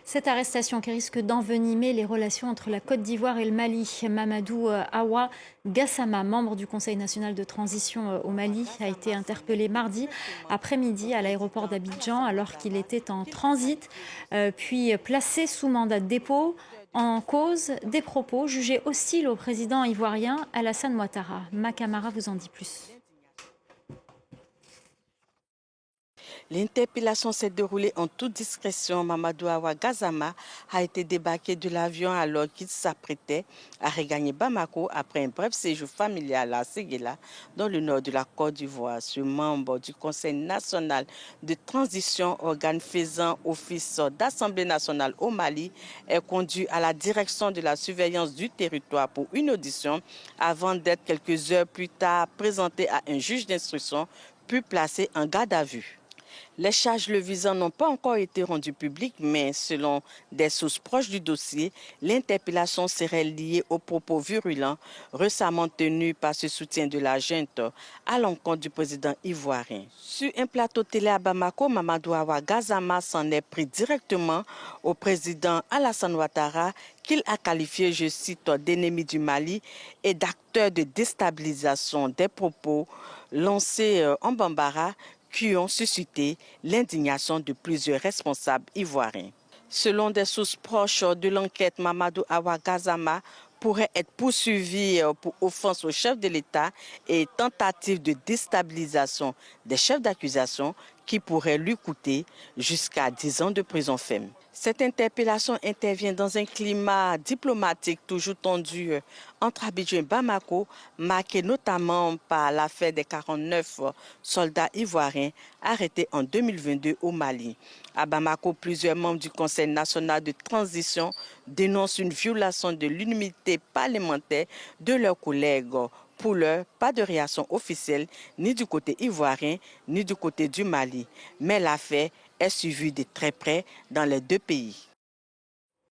Cette arrestation qui risque d'envenimer les relations entre la Côte d'Ivoire et le Mali. Mamadou Awa Gassama, membre du Conseil national de transition au Mali, a été interpellé mardi après-midi à l'aéroport d'Abidjan alors qu'il était en transit, puis placé sous mandat de dépôt en cause des propos jugés hostiles au président ivoirien Alassane Ouattara. Makamara vous en dit plus. L'interpellation s'est déroulée en toute discrétion. Mamadou Awa Gassama a été débarqué de l'avion alors qu'il s'apprêtait à regagner Bamako après un bref séjour familial à Séguéla, dans le nord de la Côte d'Ivoire. Ce membre du Conseil national de transition, organe faisant office d'Assemblée nationale au Mali, est conduit à la direction de la surveillance du territoire pour une audition avant d'être quelques heures plus tard présenté à un juge d'instruction puis placé en garde à vue. Les charges le visant n'ont pas encore été rendues publiques, mais selon des sources proches du dossier, l'interpellation serait liée aux propos virulents récemment tenus par ce soutien de la junte à l'encontre du président ivoirien. Sur un plateau télé à Bamako, Mamadou Awa Gassama s'en est pris directement au président Alassane Ouattara, qu'il a qualifié, je cite, d'ennemi du Mali et d'acteur de déstabilisation. Des propos lancés en Bambara qui ont suscité l'indignation de plusieurs responsables ivoiriens. Selon des sources proches de l'enquête, Mamadou Awa Gassama pourrait être poursuivi pour offense au chef de l'État et tentative de déstabilisation des chefs d'accusation qui pourrait lui coûter jusqu'à 10 ans de prison ferme. Cette interpellation intervient dans un climat diplomatique toujours tendu entre Abidjan et Bamako, marqué notamment par l'affaire des 49 soldats ivoiriens arrêtés en 2022 au Mali. À Bamako, plusieurs membres du Conseil national de transition dénoncent une violation de l'unanimité parlementaire de leurs collègues. Pour l'heure, pas de réaction officielle ni du côté ivoirien ni du côté du Mali. Mais l'affaire est suivie de très près dans les deux pays.